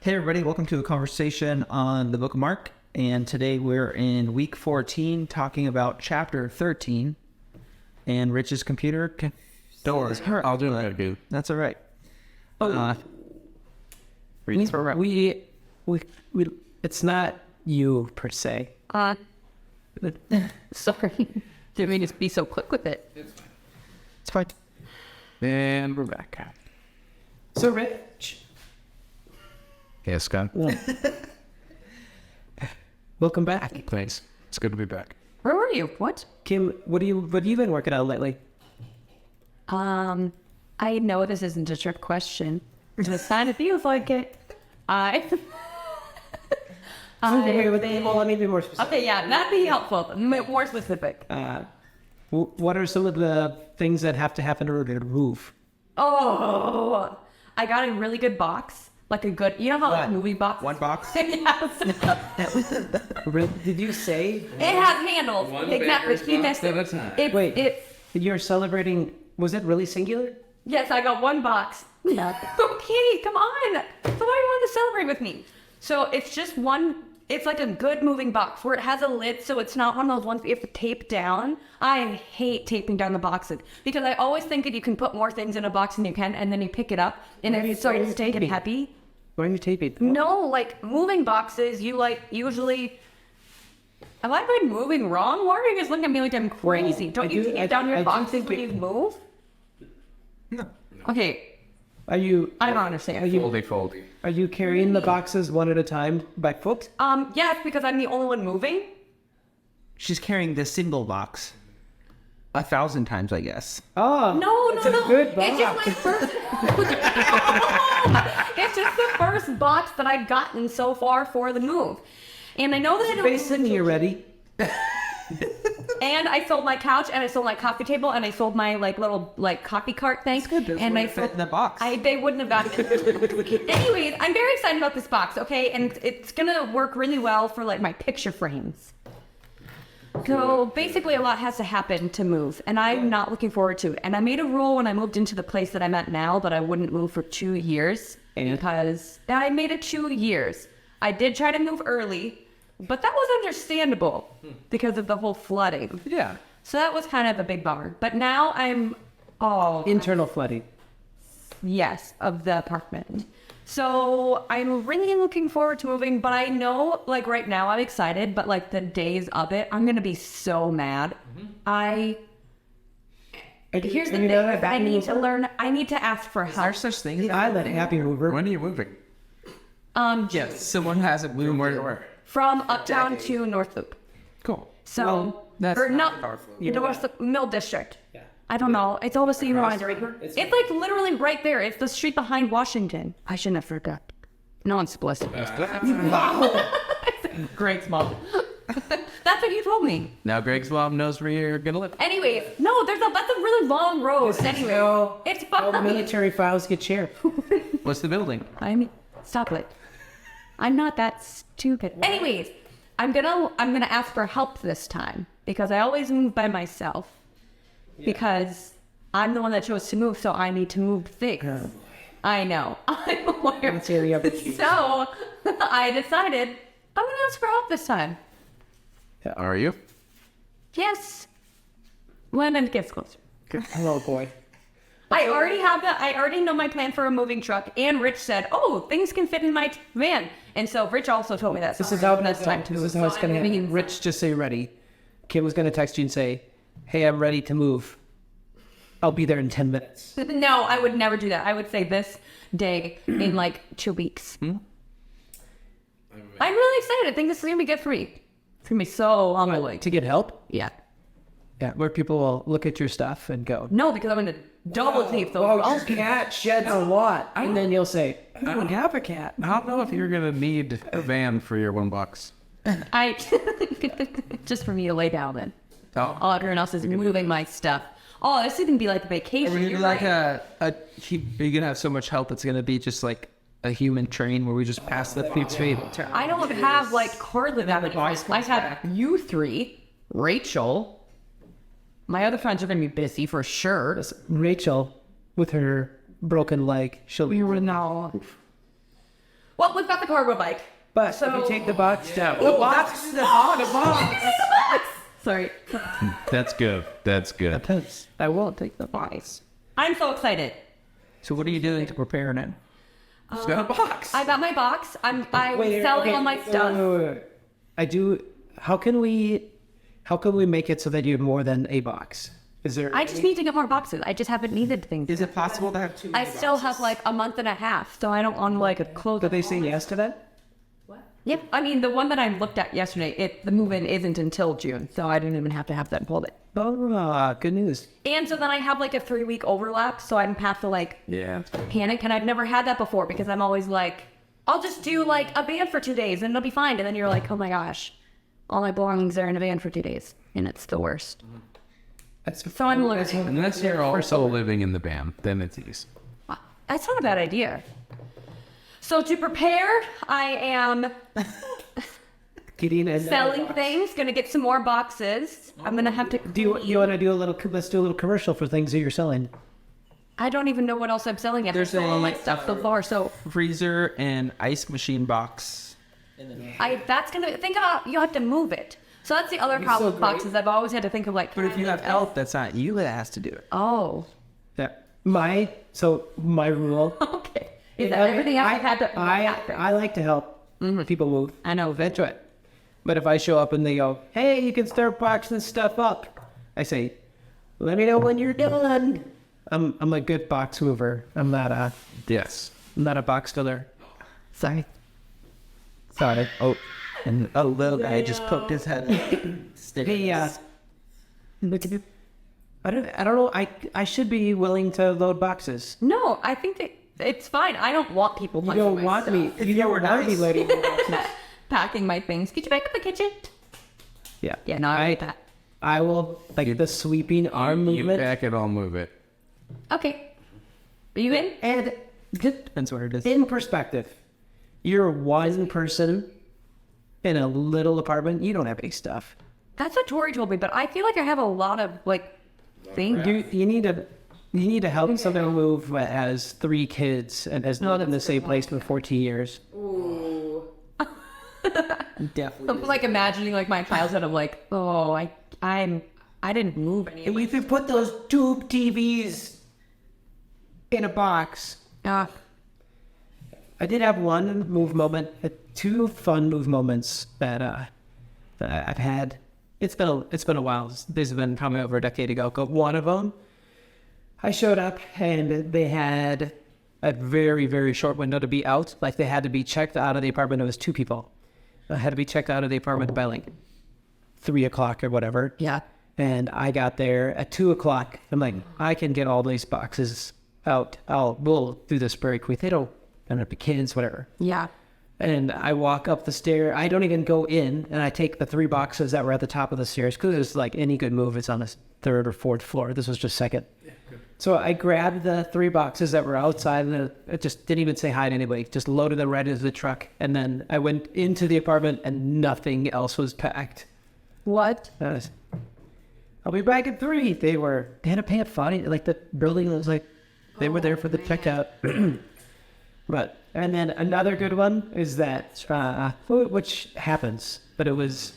Hey everybody, welcome to a conversation on the Book of Mark. And today we're in week 14 talking about chapter 13. And Rich's computer Don't worry, I'll do it, dude. That's all right. We it's not you per se. Sorry. Didn't mean to be so quick with it. It's fine. And we're back. So Rich, Yeah, Scott. welcome back. Thanks. It's good to be back. Where were you? What? Kim, what have you been working on lately? I know this isn't a trick question. It kind of feels like it. Well, let me be more specific. Okay, yeah, that'd be helpful. More specific. What are some of the things that have to happen in order to move? Oh, I got a really good box. Like a good, you know how like movie box? One box? Yes. Did you say? It has handles. Exactly. He missed it. Wait, you're celebrating, was it really singular? Yes, I got one box. Okay, come on. So why do you want to celebrate with me? So it's just one, it's like a good moving box where it has a lid, so it's not one of those ones that you have to tape down. I hate taping down the boxes because I always think that you can put more things in a box than you can, and then you pick it up and it's sort of staying heavy. Why are you taping? No, like moving boxes, you like usually. Have I been moving wrong? Why are you guys looking at me like I'm crazy? Don't you tape down your boxes when you move? No. Okay, Are you? I don't understand. Foldy. Are you carrying the boxes one at a time by foot? Yes, because I'm the only one moving. She's carrying the single box 1,000 times, I guess. Oh, No. a good box. It's just my first. It's just the first box that I've gotten so far for the move, and I know that I don't. Basically, you're ready. And I sold my couch, and I sold my coffee table, and I sold my little coffee cart thing. And I fit in the box. They wouldn't have gotten it. Anyways, I'm very excited about this box. Okay, and it's gonna work really well for my picture frames. So basically, a lot has to happen to move, and I'm not looking forward to it. And I made a rule when I moved into the place that I'm at now that I wouldn't move for 2 years because I made it 2 years. I did try to move early, but that was understandable because of the whole flooding. Yeah. So that was kind of a big bummer. But now I'm Internal flooding. yes, of the apartment. So I'm really looking forward to moving, but I know right now I'm excited, but the days of it, I'm going to be so mad. Here's the thing, I need to learn, I need to ask for help. There's such thing. I let Happy mover. When are you moving? Yes, someone has a blue where. From Uptown to North Loop. Cool. So, that's or not not, North Mill District. Yeah. I don't know. It's all the same line. It's literally right there. It's the street behind Washington. I shouldn't have heard that. No one's blessed. Greg's mom. That's what you told me. Now Greg's mom knows where you're gonna live. Anyway, no, that's a really long road. Anyway, it's All the fine. military files get shared. What's the building? I mean, stop it. I'm not that stupid. Anyways, I'm gonna ask for help this time because I always move by myself because I'm the one that chose to move, so I need to move things. I know. I'm aware. Let's hear the other two. So I decided I'm gonna ask for help this time. Are you? Yes. When it gets closer. Hello, boy. I already know my plan for a moving truck, and Rich said, "Oh, things can fit in my van," and so Rich also told me that. This is how it's going to happen. Rich, just say ready. Kim was going to text you and say, "Hey, I'm ready to move. I'll be there in 10 minutes." No, I would never do that. I would say this day in 2 weeks. I'm really excited. I think this is gonna be good for me. It's gonna be so on my way. To get help? Yeah. Yeah, where people will look at your stuff and go, No, because I'm gonna double tape those. "Oh, cat sheds a lot." And then you'll say, "I don't have a cat." I don't know if you're gonna need a van for your $1. Just for me to lay down in. Oh. All everyone else is moving my stuff. Oh, this is gonna be like a vacation. Are you You're like right. are you gonna have so much help it's gonna be just like a human train where we just pass the feet? I don't have hardly that many friends. I have you three, Rachel. My other friends are gonna be busy for sure. Rachel, with her broken leg, she'll be No. Well, we've got the cargo bike. But So- if you take the box down, Oh, box. The box. Sorry. That's good. That's good. I won't take the box. I'm so excited. So what are you doing to prepare now? It's got a box. I got my box. I'm selling all my stuff. Wait. I do. How can we make it so that you have more than a box? Is there? I just need to get more boxes. I just haven't needed things. Is it possible to have two? I still have like a month and a half, so I don't want to like a close. Did they say yes to that? Yep. I mean, the one that I looked at yesterday, the move-in isn't until June, so I didn't even have to have that pulled it. Oh, good news. And so then I have like a 3-week overlap, so I don't have to like Yeah. panic. And I've never had that before because I'm always like, I'll just do like a van for 2 days and it'll be fine. And then you're like, oh my gosh, all my belongings are in a van for 2 days, and it's the worst. So I'm learning. Unless you're also living in the van, then it's easy. That's not a bad idea. So to prepare, I am Getting in. selling things. Gonna get some more boxes. I'm gonna have to. Do you want to do a little? Let's do a little commercial for things that you're selling. I don't even know what else I'm selling yet. There's I've sold all a- my stuff so far. So Freezer and ice machine box. that's gonna think about. You have to move it. So that's the other problem with boxes. I've always had to think of like. But if you have help, that's not you that has to do it. Oh. Yeah. My rule. Okay. Is that everything else I've had to? I like to help people move. I know. That's right. But if I show up and they go, "Hey, you can start boxing stuff up," I say, "Let me know when you're done." I'm a good box mover. I'm not a box filler. Sorry. Sorry. Oh, and a little guy just poked his head. Hey, I don't know. I should be willing to load boxes. No, I think that it's fine. I don't want people. You don't want me. You don't want me loading boxes. Packing my things. Get you back in the kitchen. Yeah. Yeah, no, I like that. I will like the sweeping arm You movement. pack it, I'll move it. Okay. Are you in? And just Depends what it is. in perspective, you're one person in a little apartment. You don't have any stuff. That's what Tori told me, but I feel like I have a lot of like things. You need to help someone move that has 3 kids and has lived in the same place for 14 years. Definitely. I'm like imagining like my childhood of like, oh, I didn't move any. And you could put those tube TVs in a box. Yeah. I did have one move moment, 2 fun move moments that I've had. It's been a while. These have been probably over a decade ago. But one of them, I showed up and they had a very, very short window to be out. Like they had to be checked out of the apartment. It was 2 people. I had to be checked out of the apartment by like 3 o'clock or whatever. Yeah. And I got there at 2 o'clock. I'm like, I can get all these boxes out. We'll do this very quick. They don't have kids, whatever. Yeah. And I walk up the stair. I don't even go in, and I take the 3 boxes that were at the top of the stairs because it was like any good move. It's on the 3rd or 4th floor. This was just 2nd. Yeah, so I grabbed the 3 boxes that were outside, and it just didn't even say hi to anybody. Just loaded them right into the truck, and then I went into the apartment, and nothing else was packed. What? I'll be back at 3. They had to pay a fine. Like the building was like, they were there for the checkout. And then another good one is that, which happens, but it was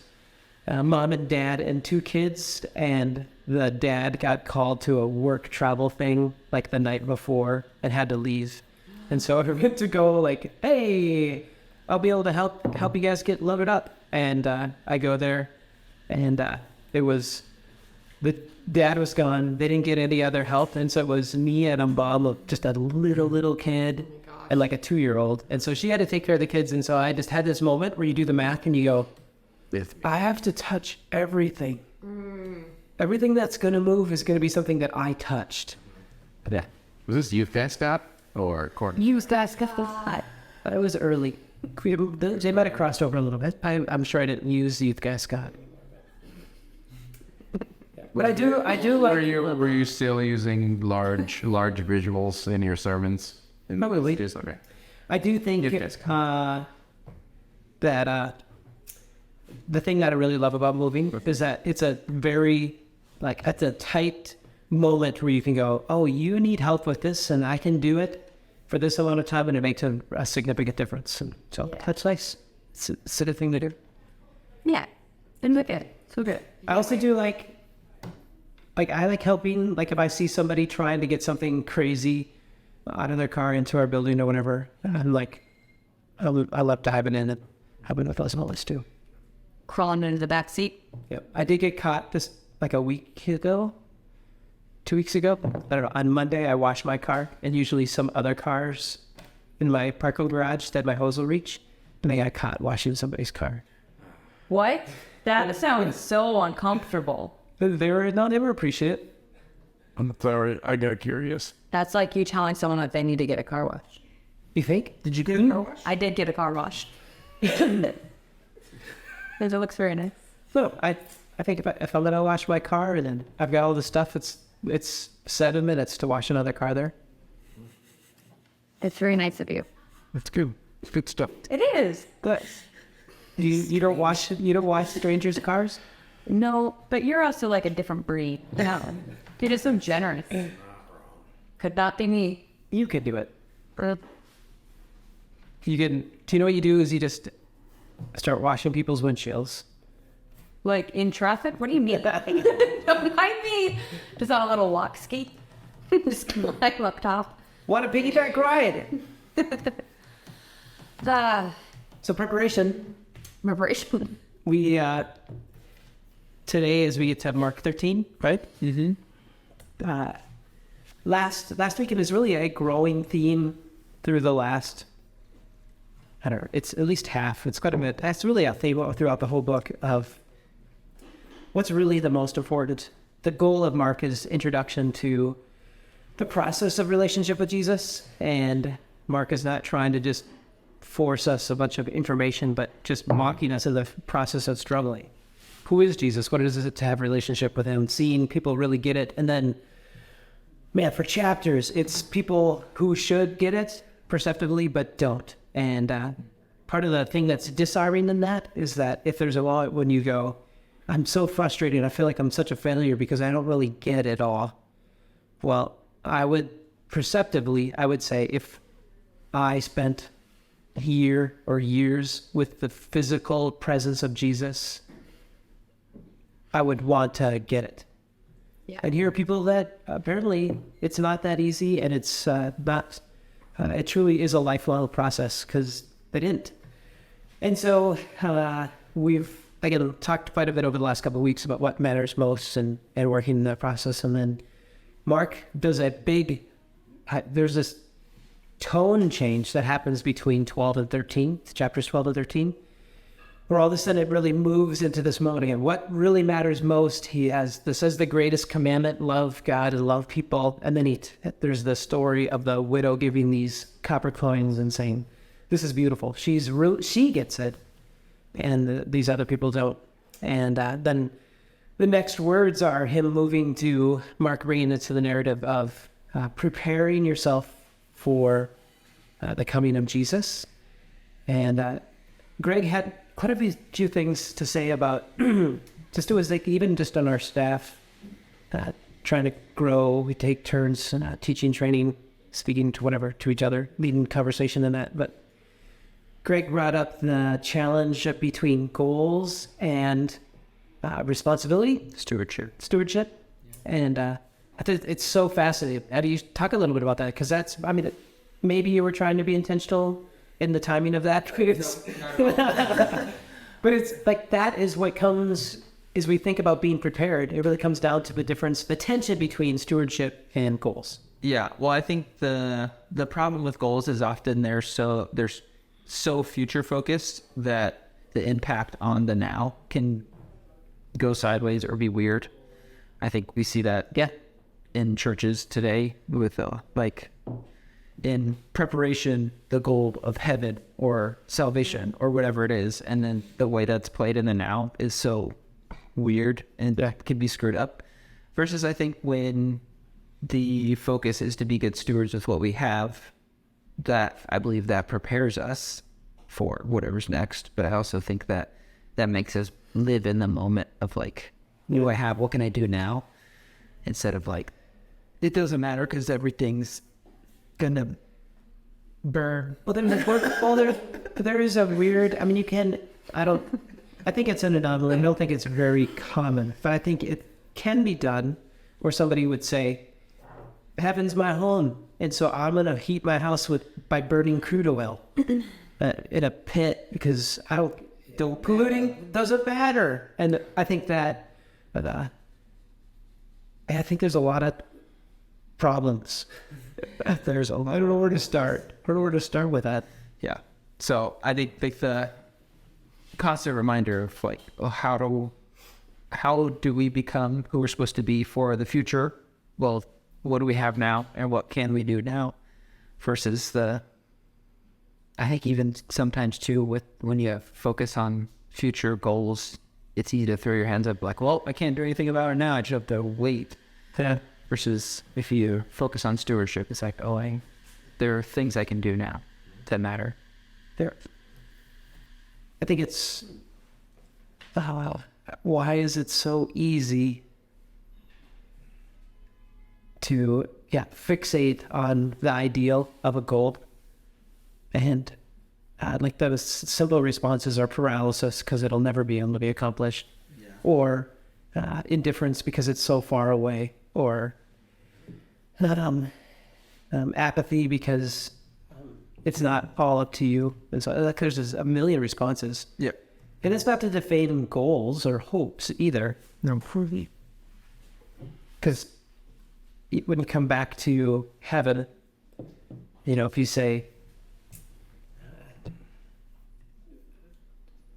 mom and dad and 2 kids, and the dad got called to a work travel thing like the night before and had to leave. And so I went to go like, hey, I'll be able to help you guys get loaded up. And I go there, and it was, the dad was gone. They didn't get any other help, and so it was me and a mom of just a little kid. And like a 2-year-old. And so she had to take care of the kids. And so I just had this moment where you do the math and you go, I have to touch everything. Everything that's going to move is going to be something that I touched. Yeah. Was this youth mascot or corn? Use that stuff. It was early. They might have crossed over a little bit. I'm sure I didn't use Youth Guy Scott. But I do like... Were you still using large visuals in your sermons? Probably. Okay. I do think that the thing that I really love about moving is that it's a very, like, it's a tight moment where you can go, oh, you need help with this and I can do it. for this amount of time, and it makes a significant difference. And so that's nice. It's a good thing to do. Yeah. And look at it. So good. I also do like I like helping. Like if I see somebody trying to get something crazy out of their car into our building or whatever, I'm like, I love diving in and helping with those moments too. Crawling into the back seat. Yep. I did get caught this like a week ago, 2 weeks ago. I don't know. On Monday, I washed my car, and usually some other cars in my parking garage that my hose will reach, and I got caught washing somebody's car. What? That sounds so uncomfortable. They were appreciative. I'm sorry, I got curious. That's like you telling someone that they need to get a car wash. You think? Did you get a car wash? I did get a car wash. Because it looks very nice. No, I think if I'm gonna wash my car and then I've got all the stuff, it's 7 minutes to wash another car there. It's very nice of you. That's good. It's good stuff. It is. Good. You don't wash strangers' cars? No, but you're also like a different breed. No. You're just so generous. Could not be me. You can do it. Uh, Do you know what you do is you just start washing people's windshields. Like in traffic? What do you mean? Don't mind me. Just on a little walk ski. Just climb up top. Want to piggyback ride? The So preparation. preparation. We today as we get to Mark 13, right? Mm-hmm. Last week it was really a growing theme through the last. I don't know. It's at least half. It's quite a bit. That's really a theme throughout the whole book of what's really the most important. The goal of Mark is introduction to the process of relationship with Jesus, and Mark is not trying to just force us a bunch of information, but just mocking us in the process of struggling. Who is Jesus? What is it to have a relationship with him? Seeing people really get it. And then, man, for chapters, it's people who should get it perceptively, but don't. And part of the thing that's disarming in that is that if there's a moment when you go, I'm so frustrated, I feel like I'm such a failure because I don't really get it all. Well, I would say if I spent a year or years with the physical presence of Jesus, I would want to get it. Yeah. And here are people that apparently it's not that easy, and it's not. It truly is a lifelong process because they didn't. And so we've again talked quite a bit over the last couple of weeks about what matters most and working in that process. And then Mark does a big. There's this tone change that happens between 12 and 13, chapters 12 and 13. Where all of a sudden it really moves into this moment again. What really matters most, this is the greatest commandment, love God and love people. And then there's the story of the widow giving these copper coins and saying, this is beautiful. She gets it. And these other people don't. And then the next words are him moving to Mark bringing it to the narrative of preparing yourself for the coming of Jesus. And Greg had quite a few things to say about just as like even just on our staff trying to grow. We take turns teaching, training, speaking to each other, leading conversation in that. But Greg brought up the challenge between goals and responsibility, stewardship, and I think it's so fascinating. How do you talk a little bit about that? Because maybe you were trying to be intentional in the timing of that. But it's like that is what comes as we think about being prepared. It really comes down to the tension between stewardship and goals. Yeah, well, I think the problem with goals is often they're so future focused that the impact on the now can go sideways or be weird. I think we see that in churches today with in preparation, the goal of heaven or salvation or whatever it is. And then the way that's played in the now is so weird and that can be screwed up. Versus I think when the focus is to be good stewards with what we have, that I believe that prepares us for whatever's next. But I also think that makes us live in the moment of what do I have? What can I do now? Instead of it doesn't matter because everything's gonna burn. Well, there is a weird. I mean, you can. I think it's an anomaly. I don't think it's very common, but I think it can be done, where somebody would say, "Heaven's my home, and so I'm gonna heat my house by burning crude oil in a pit because the polluting doesn't matter." And I think that, I think there's a lot of problems. I don't know where to start. I don't know where to start with that. Yeah. So I think the constant reminder of like, how do we become who we're supposed to be for the future? Well, what do we have now, and what can we do now? Versus I think even sometimes too, when you focus on future goals, it's easy to throw your hands up like, well, I can't do anything about it now. I just have to wait. Yeah. Versus if you focus on stewardship, it's like, there are things I can do now that matter. I think it's, why is it so easy to fixate on the ideal of a goal? And like those simple responses are paralysis because it'll never be able to be accomplished, or indifference because it's so far away, or apathy because it's not all up to you. And so there's just a million responses. Yeah. And it's not to defame goals or hopes either. No, because when you come back to heaven, if you say,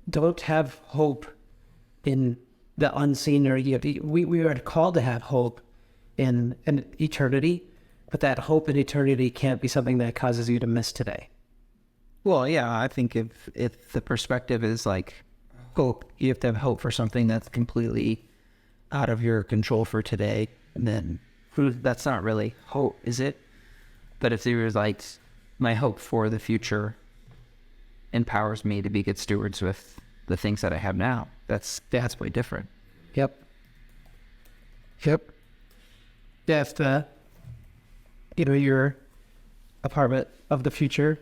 don't have hope in the unseen, or we are called to have hope in an eternity, but that hope in eternity can't be something that causes you to miss today. Well, yeah, I think if the perspective is like hope, you have to have hope for something that's completely out of your control for today, then that's not really hope, is it? But if there was like, my hope for the future empowers me to be good stewards with the things that I have now, that's way different. Yep. If your apartment of the future.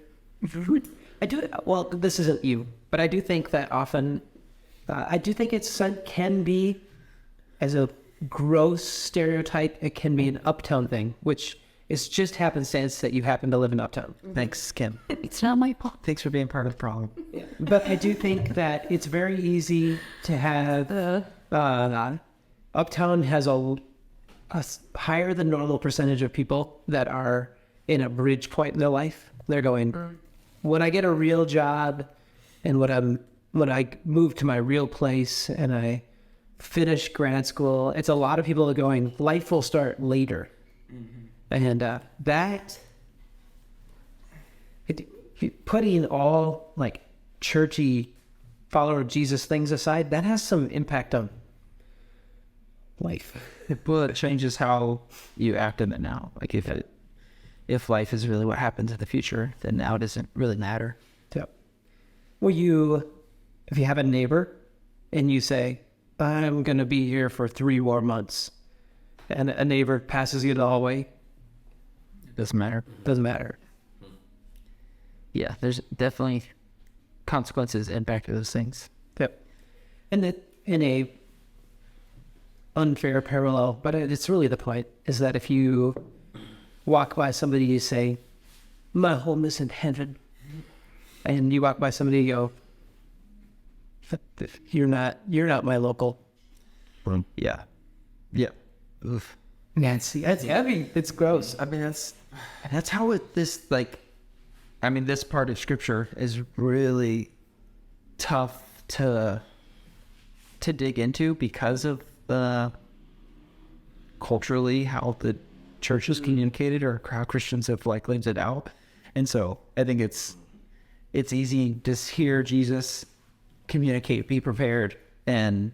I do. Well, this isn't you, but I do think that often, I do think can be, as a gross stereotype, it can be an uptown thing, which is just happenstance that you happen to live in uptown. Thanks, Kim. It's not my fault. Thanks for being part of the problem. Yeah. But I do think that it's very easy to have, uptown has a higher than normal percentage of people that are in a bridge point in their life. They're going, when I get a real job, and when I move to my real place, and I finish grad school, it's a lot of people are going, life will start later. And putting all like churchy follower of Jesus things aside, that has some impact on life. Well, it changes how you act in it now. Like if life is really what happens in the future, then now it doesn't really matter. Yeah. Well, if you have a neighbor and you say, I'm going to be here for 3 more months, and a neighbor passes you in the hallway, It doesn't matter. doesn't matter. Yeah, there's definitely consequences impact to those things. Yep. And that in a unfair parallel, but it's really the point, is that if you walk by somebody, you say, my home is in heaven, and you walk by somebody, you go, you're not my local. Yeah. Yeah. Oof. That's heavy. It's gross. I mean, that's how this part of scripture is really tough to dig into because of the culturally how the church is communicated, or how Christians have like lived it out. And so I think it's easy to hear Jesus communicate, be prepared, and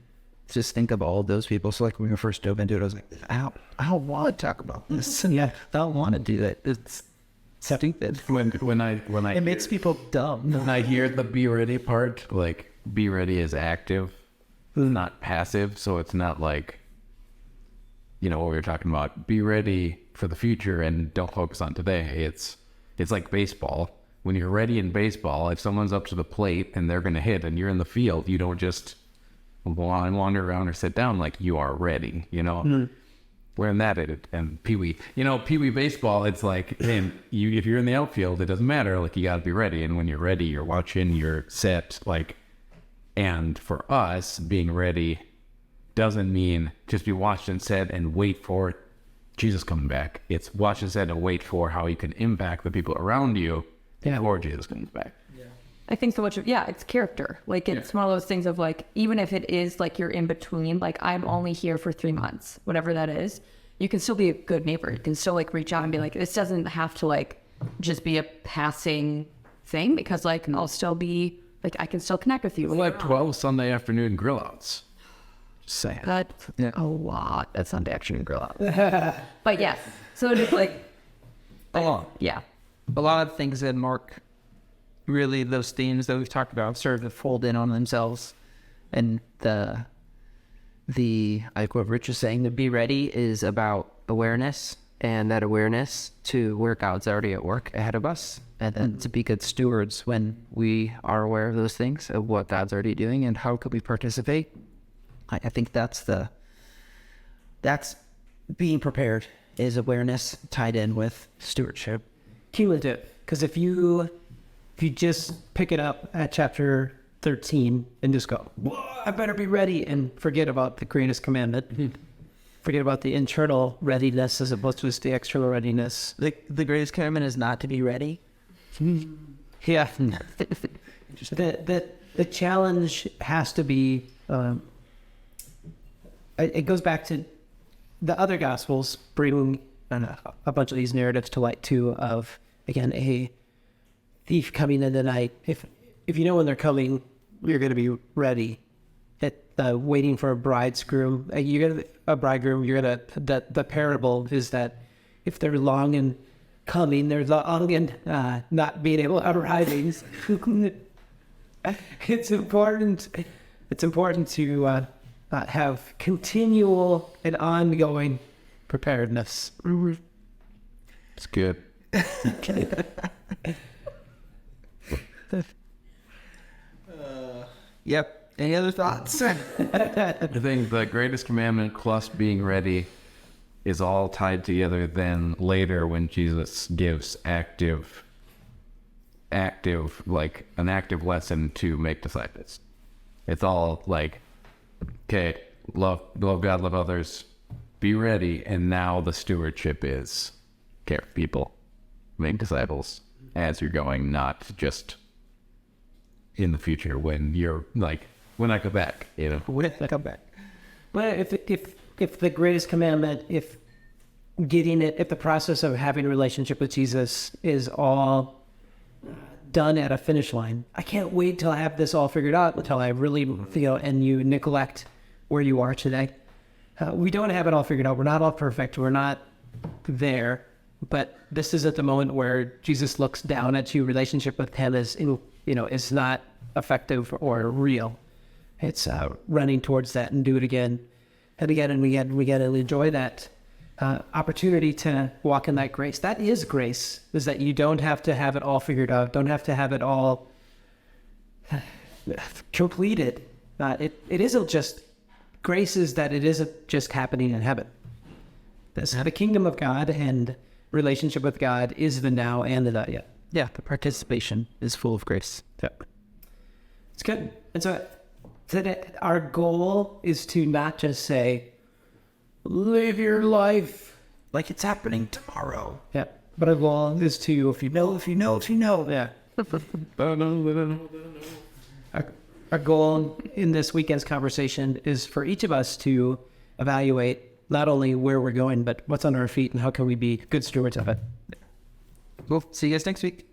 just think of all of those people. So like when we first dove into it, I was like, I don't want to talk about this. Yeah. I don't want to do that. It's stupid. When I It makes people dumb. when I hear the be ready part, like be ready is active, not passive. So it's not like, what we were talking about, be ready for the future and don't focus on today. It's like baseball. when you're ready in baseball, if someone's up to the plate and they're going to hit and you're in the field, you don't just wander around or sit down. Like, you are ready, you know. Mm-hmm. We're in that and Pee-wee. You know, Pee-wee baseball, it's like, man, if you're in the outfield, it doesn't matter. Like, you got to be ready. And when you're ready, you're watching, you're set. Like, and for us, being ready doesn't mean just be watched and set and wait for Jesus coming back. It's watch and set and wait for how you can impact the people around you before Jesus comes back. I think so much of, it's character. Like, it's one of those things of, like, even if it is, like, you're in between, like, I'm only here for 3 months, whatever that is, you can still be a good neighbor. You can still, like, reach out and be like, this doesn't have to, like, just be a passing thing, because, like, I'll still be, like, I can still connect with you. We'll have 12 Sunday afternoon grill outs. Just saying. That's a lot. That's Sunday afternoon grill out. But yes, so it's like, A lot. Yeah. A lot of things that Mark, really those themes that we've talked about sort of fold in on themselves. And the like what Rich was saying, the be ready is about awareness, and that awareness to where God's already at work ahead of us, and then to be good stewards when we are aware of those things, of what God's already doing and how could we participate. I think that's being prepared, is awareness tied in with stewardship. Cumulative, because if you just pick it up at chapter 13 and just go, whoa, I better be ready, and forget about the greatest commandment, forget about the internal readiness as opposed to just the external readiness. The greatest commandment is not to be ready. Yeah. The challenge has to be, it goes back to the other gospels bring a bunch of these narratives to light too, of, again, a thief coming in the night. If you know when they're coming, you're going to be ready. Waiting for a bridegroom, the parable is that if they're long in coming, they're long in not being able to arriving. It's important to have continual and ongoing preparedness. It's good. Yep. Any other thoughts? I think the greatest commandment plus being ready is all tied together then later when Jesus gives active, like an active lesson to make disciples. It's all like, okay, love God, love others, be ready, and now the stewardship is care for people, make disciples as you're going, not just in the future when you're like, when I go back, you know. When I come back. Well, if the greatest commandment, if the process of having a relationship with Jesus is all done at a finish line, I can't wait till I have this all figured out until I really feel, and you neglect where you are today. We don't have it all figured out. We're not all perfect. We're not there. But this is at the moment where Jesus looks down at you. Relationship with him is not effective or real. It's running towards that and do it again and again and again. We get to enjoy that opportunity to walk in that grace. That is grace, is that you don't have to have it all figured out, don't have to have it all completed. It isn't just, grace is that it isn't just happening in heaven. The kingdom of God and relationship with God is the now and the not yet. Yeah, the participation is full of grace. Yeah. It's good. And so our goal is to not just say, live your life Like it's happening tomorrow. Yeah. But our goal is to, if you know. Yeah. Our goal in this weekend's conversation is for each of us to evaluate not only where we're going, but what's on our feet and how can we be good stewards of it. Cool. See you guys next week.